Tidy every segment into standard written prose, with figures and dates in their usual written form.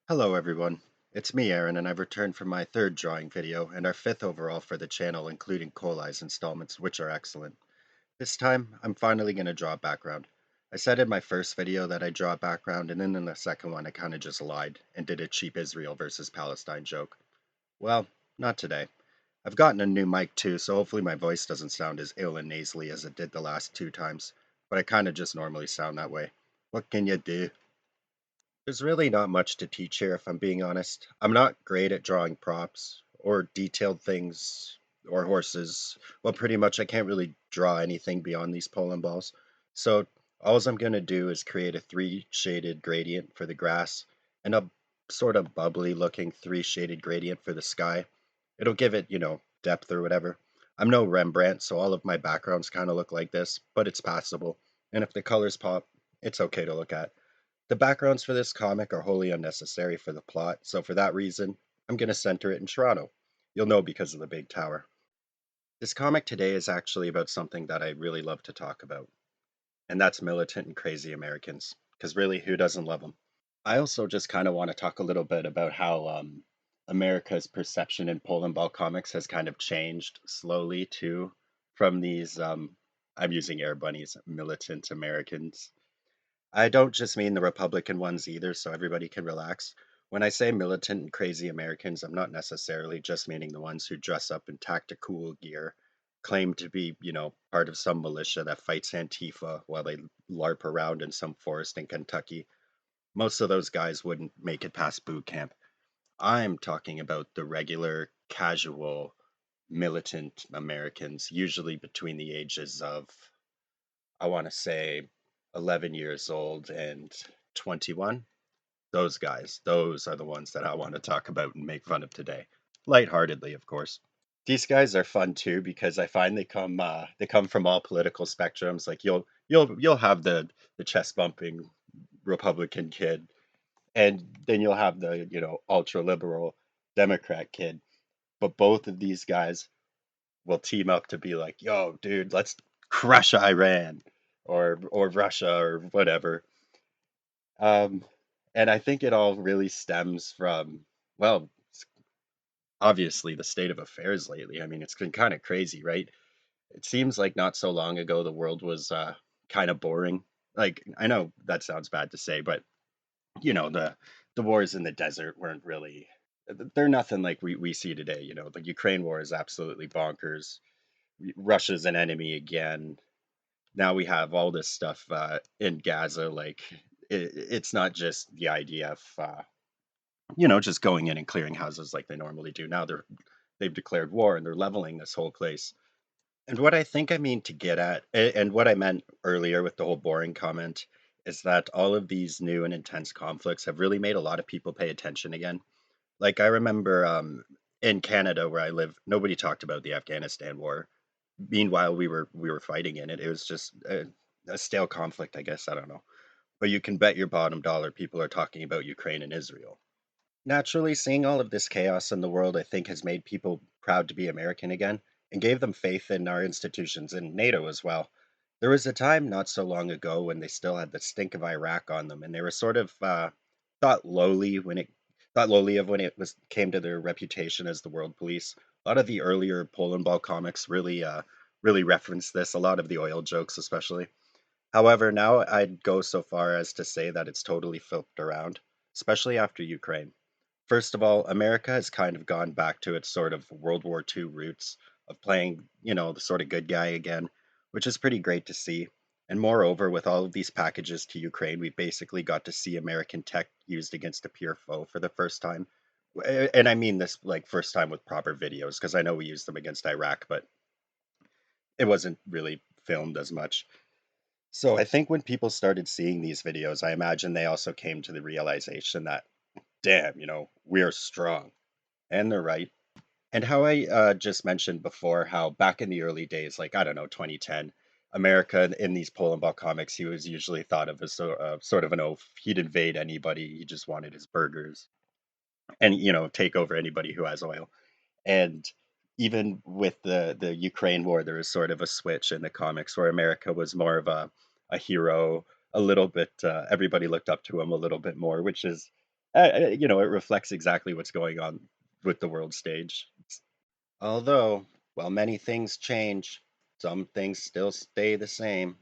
Hello everyone, it's me Aaron and I've returned for my third drawing video and our fifth overall for the channel including Kolai's installments which are excellent. This time I'm finally going to draw a background. I said in my first video that I'd draw a background and then in the second one I kinda just lied and did a cheap Israel versus Palestine joke. Well, not today. I've gotten a new mic too so hopefully my voice doesn't sound as ill and nasally as it did the last two times, but I kinda just normally sound that way. What can you do? There's really not much to teach here, if I'm being honest. I'm not great at drawing props or detailed things or horses. Well, pretty much I can't really draw anything beyond these Poland balls. So all I'm going to do is create a three shaded gradient for the grass and a sort of bubbly looking three shaded gradient for the sky. It'll give it, depth or whatever. I'm no Rembrandt, so all of my backgrounds kind of look like this, but it's passable. And if the colors pop, it's okay to look at. The backgrounds for this comic are wholly unnecessary for the plot, so for that reason, I'm going to center it in Toronto. You'll know because of the big tower. This comic today is actually about something that I really love to talk about, and that's militant and crazy Americans, because really, who doesn't love them? I also just kind of want to talk a little bit about how America's perception in Polandball comics has kind of changed slowly too, from these, I'm using air bunnies, militant Americans. I don't just mean the Republican ones either, so everybody can relax. When I say militant and crazy Americans, I'm not necessarily just meaning the ones who dress up in tactical gear, claim to be, part of some militia that fights Antifa while they LARP around in some forest in Kentucky. Most of those guys wouldn't make it past boot camp. I'm talking about the regular, casual, militant Americans, usually between the ages of, I want to say, 11 years old and 21. Those guys, those are the ones that I want to talk about and make fun of today. Lightheartedly, of course. These guys are fun too because I find they come from all political spectrums. Like you'll have the chest bumping Republican kid, and then you'll have the ultra liberal Democrat kid. But both of these guys will team up to be like, "Yo, dude, let's crush Iran or Russia or whatever." Um, and I think it all really stems from, well, obviously the state of affairs lately. I mean, it's been kind of crazy, right? It seems like not so long ago the world was kind of boring. Like, I know that sounds bad to say, but the wars in the desert weren't really, they're nothing like we see today. The Ukraine war is absolutely bonkers. Russia's an enemy again. Now we have all this stuff in Gaza. Like, it's not just the idea of just going in and clearing houses like they normally do. Now they've declared war and they're leveling this whole place. And what I think I mean to get at, and what I meant earlier with the whole boring comment, is that all of these new and intense conflicts have really made a lot of people pay attention again. Like I remember in Canada where I live, nobody talked about the Afghanistan war. Meanwhile, we were fighting in it. It was just a stale conflict, I guess. I don't know. But you can bet your bottom dollar people are talking about Ukraine and Israel. Naturally, seeing all of this chaos in the world, I think, has made people proud to be American again and gave them faith in our institutions and NATO as well. There was a time not so long ago when they still had the stink of Iraq on them, and they were sort of thought lowly when it thought lowly of when it was came to their reputation as the world police. A lot of the earlier Poland ball comics really referenced this. A lot of the oil jokes, especially. However, now I'd go so far as to say that it's totally flipped around, especially after Ukraine. First of all, America has kind of gone back to its sort of World War II roots of playing, the sort of good guy again, which is pretty great to see. And moreover, with all of these packages to Ukraine, we basically got to see American tech used against a pure foe for the first time. And I mean this like first time with proper videos, because I know we used them against Iraq, but it wasn't really filmed as much. So I think when people started seeing these videos, I imagine they also came to the realization that, damn, we're strong. And they're right. And how I just mentioned before, how back in the early days, like, I don't know, 2010, America in these Poland ball comics, he was usually thought of as sort of an oaf. He'd invade anybody. He just wanted his burgers and, take over anybody who has oil. And even with the Ukraine war, there was sort of a switch in the comics where America was more of a hero, a little bit, everybody looked up to him a little bit more, which is it reflects exactly what's going on with the world stage. Although, while many things change, some things still stay the same.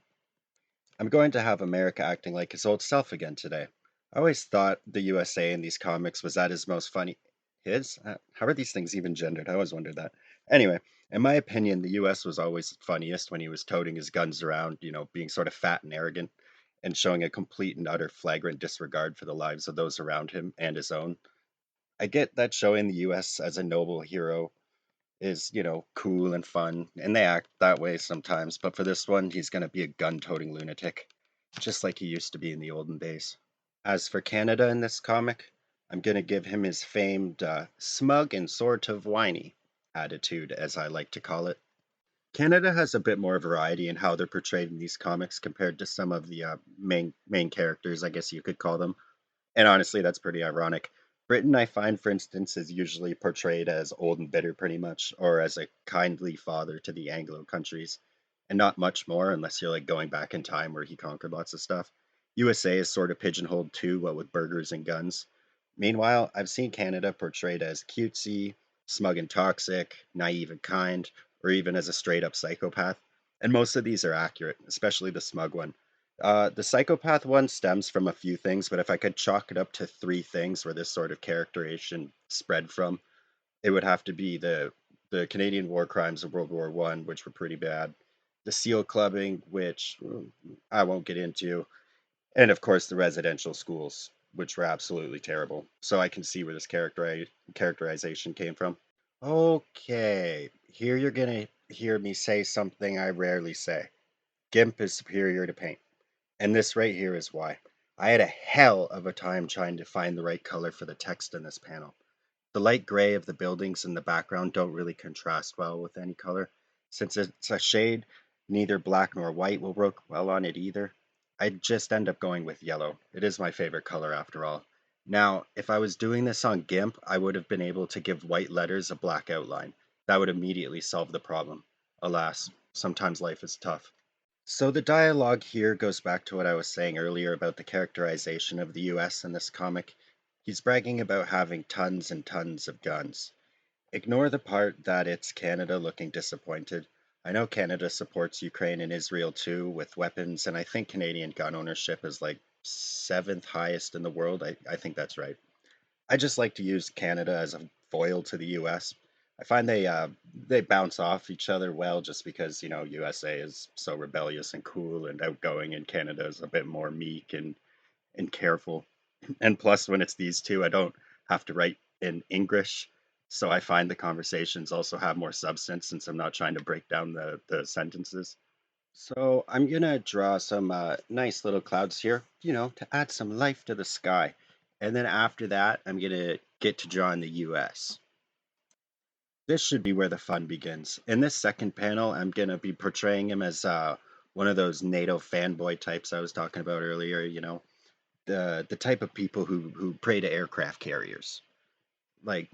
I'm going to have America acting like his old self again today. I always thought the USA in these comics was at his most funny. His? How are these things even gendered? I always wondered that. Anyway, in my opinion, the US was always funniest when he was toting his guns around, being sort of fat and arrogant, and showing a complete and utter flagrant disregard for the lives of those around him and his own. I get that showing the US as a noble hero is, cool and fun, and they act that way sometimes, but for this one, he's going to be a gun toting lunatic, just like he used to be in the olden days. As for Canada in this comic, I'm going to give him his famed smug and sort of whiny attitude, as I like to call it. Canada has a bit more variety in how they're portrayed in these comics compared to some of the main characters, I guess you could call them. And honestly, that's pretty ironic. Britain, I find, for instance, is usually portrayed as old and bitter, pretty much, or as a kindly father to the Anglo countries, and not much more unless you're like going back in time where he conquered lots of stuff. USA is sort of pigeonholed too, what with burgers and guns. Meanwhile, I've seen Canada portrayed as cutesy, smug and toxic, naive and kind, or even as a straight up psychopath. And most of these are accurate, especially the smug one. The psychopath one stems from a few things, but if I could chalk it up to three things where this sort of characterization spread from, it would have to be the Canadian war crimes of World War One, which were pretty bad, the seal clubbing, which I won't get into, and of course the residential schools, which were absolutely terrible. So I can see where this characterization came from. Okay, here you're gonna hear me say something I rarely say. GIMP is superior to paint. And this right here is why. I had a hell of a time trying to find the right color for the text in this panel. The light gray of the buildings in the background don't really contrast well with any color. Since it's a shade, neither black nor white will work well on it either. I'd just end up going with yellow. It is my favorite color after all. Now, if I was doing this on GIMP, I would have been able to give white letters a black outline. That would immediately solve the problem. Alas, sometimes life is tough. So the dialogue here goes back to what I was saying earlier about the characterization of the US in this comic. He's bragging about having tons and tons of guns. Ignore the part that it's Canada looking disappointed. I know Canada supports Ukraine and Israel too with weapons, and I think Canadian gun ownership is like seventh highest in the world. I think that's right. I just like to use Canada as a foil to the US. I find they bounce off each other well just because, USA is so rebellious and cool and outgoing and Canada is a bit more meek and careful. And plus when it's these two, I don't have to write in English. So I find the conversations also have more substance since I'm not trying to break down the sentences. So I'm gonna draw some nice little clouds here, to add some life to the sky. And then after that, I'm gonna get to drawing the US. This should be where the fun begins. In this second panel, I'm gonna be portraying him as one of those NATO fanboy types I was talking about earlier, the type of people who pray to aircraft carriers. Like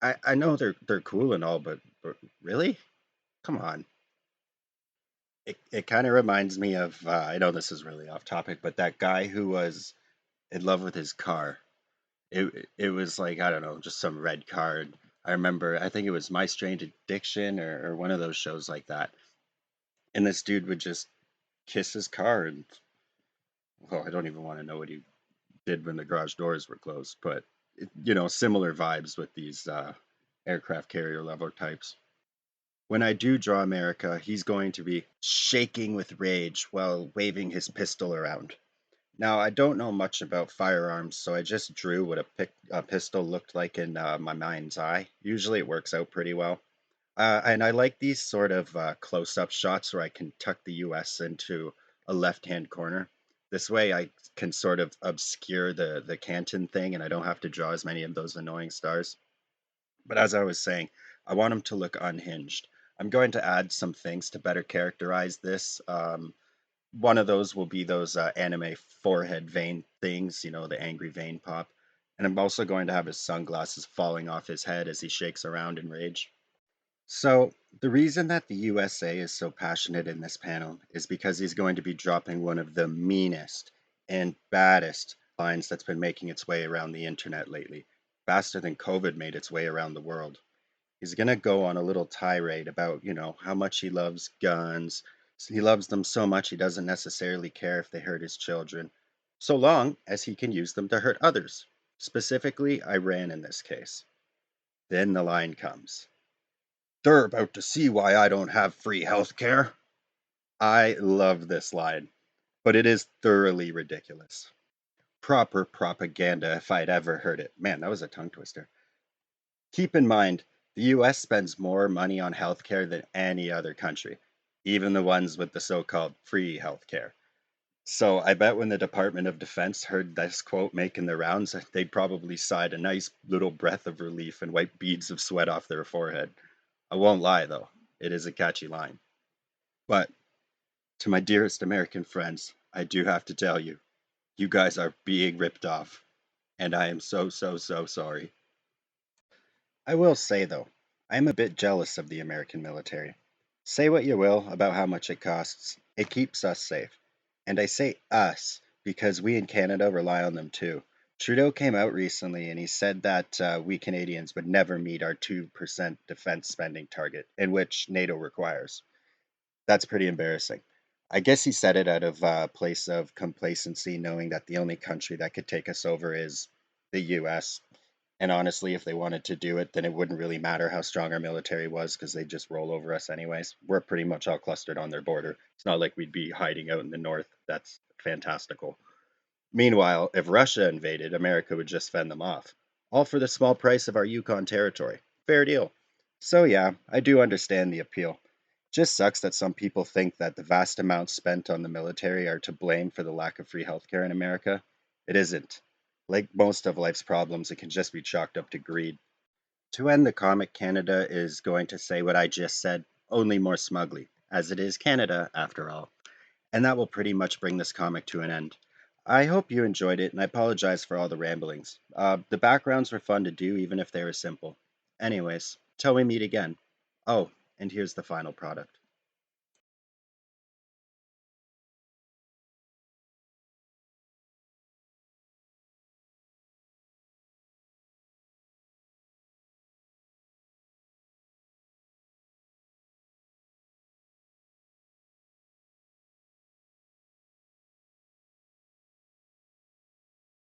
I know they're cool and all, but really? Come on. It kind of reminds me of I know this is really off topic, but that guy who was in love with his car. It was like I don't know, just some red car. I remember I think it was My Strange Addiction or one of those shows like that. And this dude would just kiss his car and well, I don't even want to know what he did when the garage doors were closed, but similar vibes with these aircraft carrier level types. When I do draw America, he's going to be shaking with rage while waving his pistol around. Now, I don't know much about firearms, so I just drew what a pistol looked like in my mind's eye. Usually it works out pretty well. And I like these sort of close up shots where I can tuck the US into a left hand corner. This way I can sort of obscure the Canton thing and I don't have to draw as many of those annoying stars. But as I was saying, I want him to look unhinged. I'm going to add some things to better characterize this. One of those will be those anime forehead vein things, the angry vein pop. And I'm also going to have his sunglasses falling off his head as he shakes around in rage. So, the reason that the USA is so passionate in this panel is because he's going to be dropping one of the meanest and baddest lines that's been making its way around the internet lately, faster than COVID made its way around the world. He's going to go on a little tirade about, how much he loves guns. He loves them so much he doesn't necessarily care if they hurt his children, so long as he can use them to hurt others, specifically Iran in this case. Then the line comes. They're about to see why I don't have free health care. I love this line, but it is thoroughly ridiculous. Proper propaganda if I'd ever heard it. Man, that was a tongue twister. Keep in mind, the US spends more money on healthcare than any other country, even the ones with the so called free healthcare. So I bet when the Department of Defense heard this quote making the rounds, they'd probably sighed a nice little breath of relief and wipe beads of sweat off their forehead. I won't lie, though, it is a catchy line. But to my dearest American friends, I do have to tell you, you guys are being ripped off, and I am so, so, so sorry. I will say, though, I am a bit jealous of the American military. Say what you will about how much it costs, it keeps us safe. And I say us because we in Canada rely on them too. Trudeau came out recently and he said that we Canadians would never meet our 2% defense spending target, in which NATO requires. That's pretty embarrassing. I guess he said it out of a place of complacency, knowing that the only country that could take us over is the US. And honestly, if they wanted to do it, then it wouldn't really matter how strong our military was because they'd just roll over us anyways. We're pretty much all clustered on their border. It's not like we'd be hiding out in the north. That's fantastical. Meanwhile, if Russia invaded, America would just fend them off. All for the small price of our Yukon territory. Fair deal. So yeah, I do understand the appeal. Just sucks that some people think that the vast amounts spent on the military are to blame for the lack of free healthcare in America. It isn't. Like most of life's problems, it can just be chalked up to greed. To end the comic, Canada is going to say what I just said, only more smugly, as it is Canada, after all. And that will pretty much bring this comic to an end. I hope you enjoyed it, and I apologize for all the ramblings. The backgrounds were fun to do, even if they were simple. Anyways, till we meet again. Oh, and here's the final product.